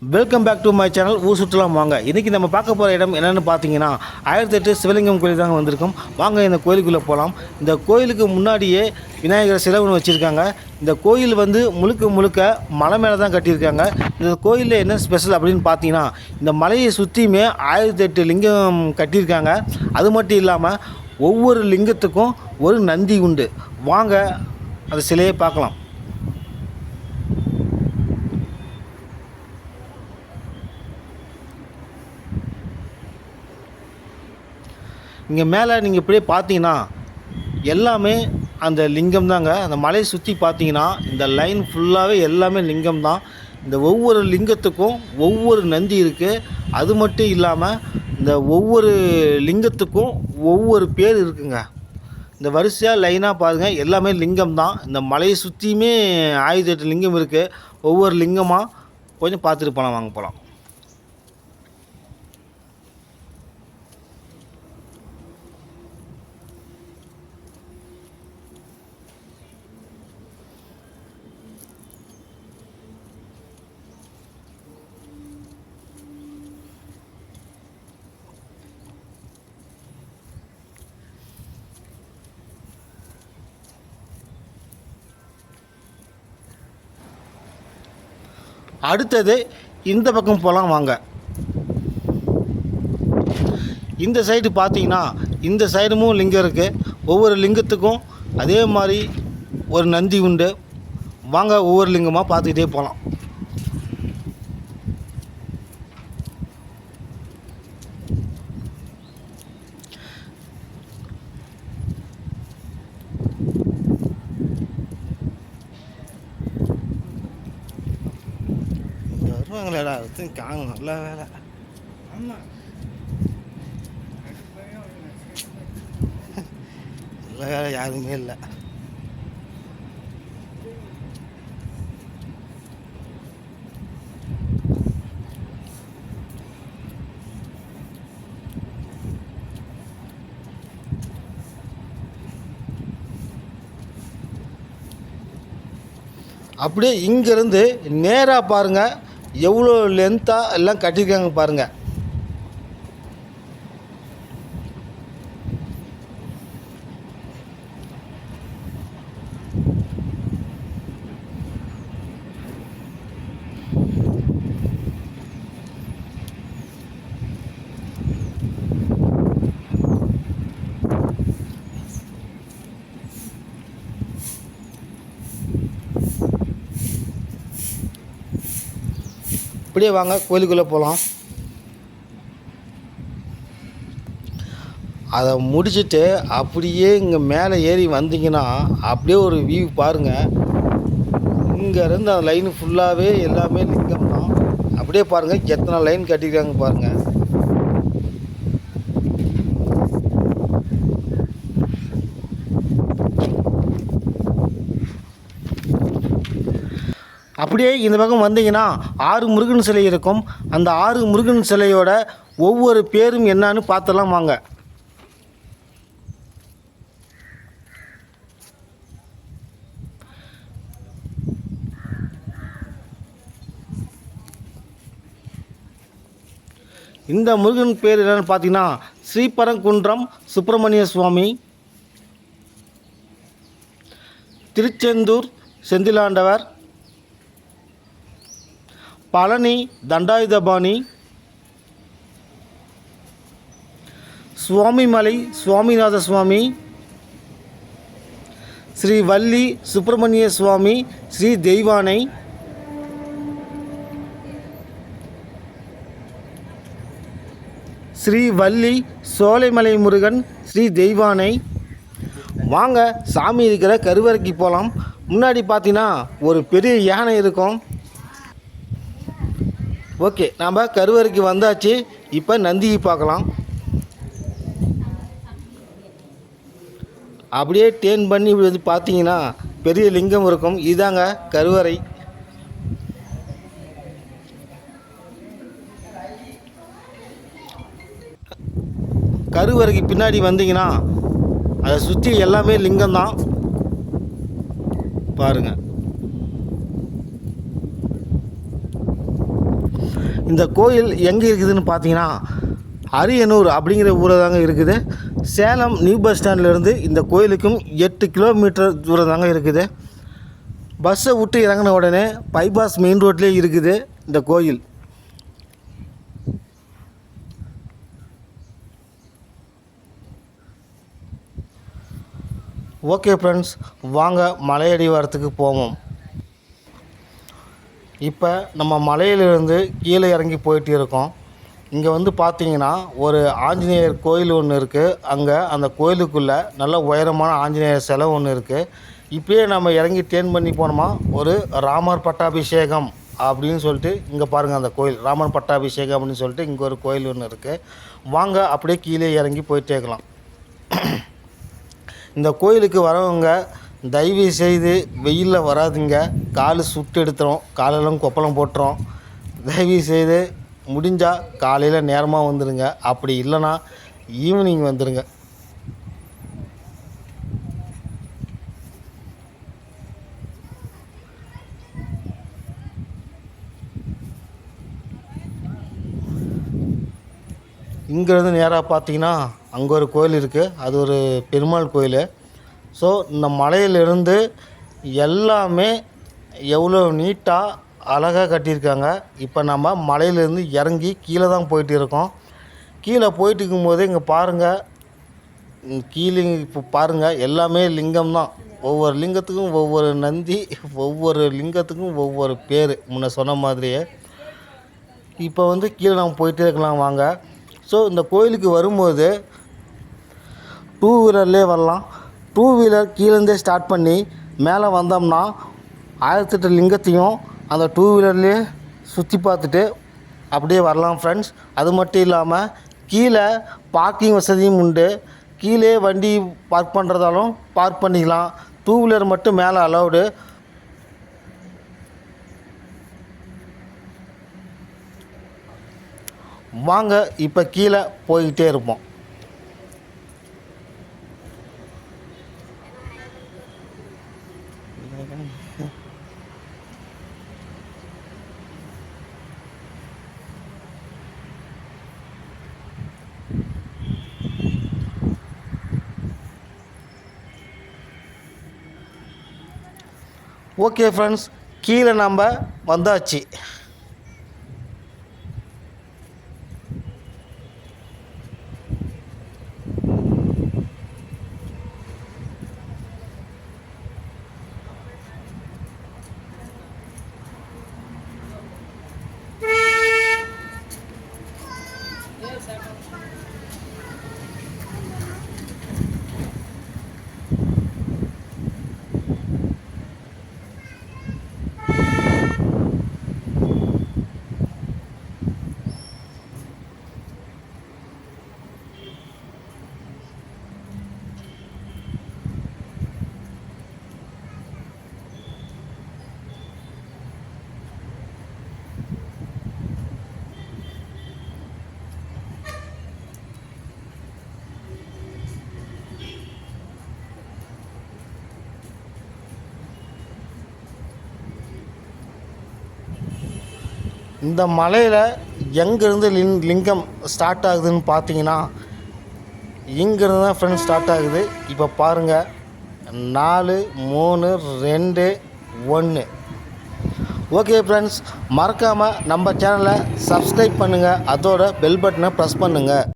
Welcome back to my channel ஊர் சுற்றலாம் வாங்க. இன்றைக்கி நம்ம பார்க்க போகிற இடம் என்னென்னு பார்த்தீங்கன்னா 1008 சிவலிங்கம் கோயில் தாங்க வந்திருக்கோம். வாங்க இந்த கோயிலுக்குள்ளே போகலாம். இந்த கோயிலுக்கு முன்னாடியே விநாயகர் சிலை ஒன்று வச்சுருக்காங்க. இந்த கோயில் வந்து முழுக்க மலை மேலே தான் கட்டியிருக்காங்க. இந்த கோயிலில் என்ன ஸ்பெஷல் அப்படின்னு பார்த்தீங்கன்னா இந்த மலையை சுற்றியுமே 1008 லிங்கம் கட்டியிருக்காங்க. அது மட்டும் இல்லாமல் ஒவ்வொரு லிங்கத்துக்கும் ஒரு நந்தி உண்டு. வாங்க அந்த சிலையை பார்க்கலாம். இங்கே மேலே நீங்கள் இப்படியே பார்த்தீங்கன்னா எல்லாமே அந்த லிங்கம் தாங்க. அந்த மலையை சுற்றி பார்த்தீங்கன்னா இந்த லைன் ஃபுல்லாகவே எல்லாமே லிங்கம் தான். இந்த ஒவ்வொரு லிங்கத்துக்கும் ஒவ்வொரு நந்தி இருக்குது. அது மட்டும் இல்லாமல் இந்த ஒவ்வொரு லிங்கத்துக்கும் ஒவ்வொரு பேர் இருக்குங்க. இந்த வரிசையாக லைனாக பாருங்கள், எல்லாமே லிங்கம் தான். இந்த மலையை சுற்றியுமே 1008 லிங்கம் இருக்குது. ஒவ்வொரு லிங்கமாக கொஞ்சம் பார்த்துட்டு போகலாம். வாங்க போகலாம். அடுத்தது இந்த பக்கம் போகலாம் வாங்க. இந்த சைடு பார்த்தீங்கன்னா இந்த சைடும் லிங்கம் இருக்குது. ஒவ்வொரு லிங்கத்துக்கும் அதே மாதிரி ஒரு நந்தி உண்டு. வாங்க ஒவ்வொரு லிங்கமாக பார்த்துக்கிட்டே போகலாம். வருவாங்களேடா காங்க நல்ல வேலை. நல்ல வேலை யாருமே இல்லை. அப்படியே இங்கேருந்து நேராக பாருங்கள் எவ்வளோ லென்த்தாக எல்லாம் கட்டியிருக்காங்க பாருங்கள். அப்படியே வாங்க கோயிலுக்குள்ளே போகலாம். அதை முடிச்சுட்டு அப்படியே இங்கே மேலே ஏறி வந்தீங்கன்னா அப்படியே ஒரு வியூ பாருங்கள். இங்கேருந்து அந்த லைன் ஃபுல்லாகவே எல்லாமே லிங்கம் தான். அப்படியே பாருங்கள் எத்தனை லைன் கட்டியிருக்காங்க பாருங்கள். அப்படியே இந்த பக்கம் வந்தீங்கன்னா 6 முருகன் சிலை இருக்கும். அந்த 6 முருகன் சிலையோட ஒவ்வொரு பேரும் என்னான்னு பார்த்தலாம் வாங்க. இந்த முருகன் பேர் என்னன்னு பார்த்தீங்கன்னா ஸ்ரீபரங்குன்றம் சுப்பிரமணிய சுவாமி, திருச்செந்தூர் செந்திலாண்டவர், பழனி தண்டாயுதபாணி, சுவாமிமலை சுவாமிநாத சுவாமி, ஸ்ரீ வள்ளி சுப்பிரமணிய சுவாமி, ஸ்ரீ தெய்வானை, ஸ்ரீ வள்ளி சோலைமலை முருகன், ஸ்ரீ தெய்வானை. வாங்க சாமி இருக்கிற கருவறைக்கு போகலாம். முன்னாடி பார்த்தீங்கன்னா ஒரு பெரிய யானை இருக்கும். ஓகே, நாம் கருவறைக்கு வந்தாச்சு. இப்போ நந்தியை பார்க்கலாம். அப்படியே டேர்ன் பண்ணி இப்படி வந்து பார்த்தீங்கன்னா பெரிய லிங்கம் இருக்கும். இதாங்க கருவறை. கருவறைக்கு பின்னாடி வந்தீங்கன்னா அதை சுற்றி எல்லாமே லிங்கம் தான் பாருங்கள். இந்த கோயில் எங்கே இருக்குதுன்னு பார்த்தீங்கன்னா அரியனூர் அப்படிங்கிற ஊரில் தாங்க இருக்குது. சேலம் நியூ பஸ் ஸ்டாண்ட்லேருந்து இந்த கோயிலுக்கும் 8 கிலோமீட்டர் தூரம் தாங்க இருக்குது. பஸ்ஸை விட்டு இறங்கின உடனே பைபாஸ் மெயின் ரோட்லேயே இருக்குது இந்த கோயில். ஓகே ஃப்ரெண்ட்ஸ், வாங்க மலையடி வாரத்துக்கு போவோம். இப்போ நம்ம மலையிலிருந்து கீழே இறங்கி போயிட்டு இருக்கோம். இங்கே வந்து பார்த்திங்கன்னா ஒரு ஆஞ்சநேயர் கோயில் ஒன்று இருக்குது. அங்கே அந்த கோயிலுக்குள்ளே நல்ல உயரமான ஆஞ்சநேயர் சிலை ஒன்று இருக்குது. இப்போயே நம்ம இறங்கி டேர்ன் பண்ணி போனோமா ஒரு ராமர் பட்டாபிஷேகம் அப்படின்னு சொல்லிட்டு இங்கே பாருங்கள், அந்த கோயில் ராமர் பட்டாபிஷேகம் அப்படின்னு சொல்லிட்டு இங்கே ஒரு கோயில் ஒன்று இருக்குது. வாங்க அப்படியே கீழே இறங்கி போயிட்டே இருக்கலாம். இந்த கோயிலுக்கு வரவங்க தயவு செய்து வெயிலில் வராதுங்க. கால் சுட்டு எடுத்துரும், காலெல்லாம் கொப்பளம் போட்டுரும். தயவு செய்து முடிஞ்சால் காலையில் நேரமாக வந்துடுங்க, அப்படி இல்லைன்னா ஈவினிங் வந்துடுங்க. இங்கேருந்து நேராக பார்த்தீங்கன்னா அங்கே ஒரு கோயில் இருக்குது. அது ஒரு பெருமாள் கோயில். ஸோ இந்த மலையிலிருந்து எல்லாமே எவ்வளோ நீட்டாக அழகாக கட்டியிருக்காங்க. இப்போ நம்ம மலையிலேருந்து இறங்கி கீழே தான் போயிட்டு இருக்கோம். கீழே போயிட்டு இருக்கும்போது இங்கே பாருங்கள், கீழே இப்போ பாருங்கள் எல்லாமே லிங்கம் தான். ஒவ்வொரு லிங்கத்துக்கும் ஒவ்வொரு நந்தி, ஒவ்வொரு லிங்கத்துக்கும் ஒவ்வொரு பேர் முன்ன சொன்ன மாதிரியே. இப்போ வந்து கீழே நம்ம போயிட்டே இருக்கலாம் வாங்க. ஸோ இந்த கோயிலுக்கு வரும்போது 2 வீலர்லேயே வரலாம். 2 வீலர் கீழேருந்தே ஸ்டார்ட் பண்ணி மேலே வந்தோம்னா 1008 லிங்கத்தையும் அந்த 2 வீலர்லேயே சுற்றி பார்த்துட்டு அப்படியே வரலாம் ஃப்ரெண்ட்ஸ். அது மட்டும் இல்லாமல் கீழே பார்க்கிங் வசதியும் உண்டு. கீழே வண்டி பார்க் பண்ணுறதாலும் பார்க் பண்ணிக்கலாம். 2 வீலர் மட்டும் மேலே அலௌடு. வாங்க இப்போ கீழே போய்கிட்டே இருப்போம். ஓகே ஃப்ரெண்ட்ஸ், கீழே நம்ம வந்தாச்சு. இந்த மலையில் எங்கேருந்து லிங்கம் ஸ்டார்ட் ஆகுதுன்னு பார்த்தீங்கன்னா இங்கேருந்து தான் ஃப்ரெண்ட்ஸ் ஸ்டார்ட் ஆகுது. இப்போ பாருங்கள், 4 3 2 1. ஓகே ஃப்ரெண்ட்ஸ், மறக்காமல் நம்ம சேனலை சப்ஸ்கிரைப் பண்ணுங்கள், அதோட பெல் பட்டனை ப்ரெஸ் பண்ணுங்கள்.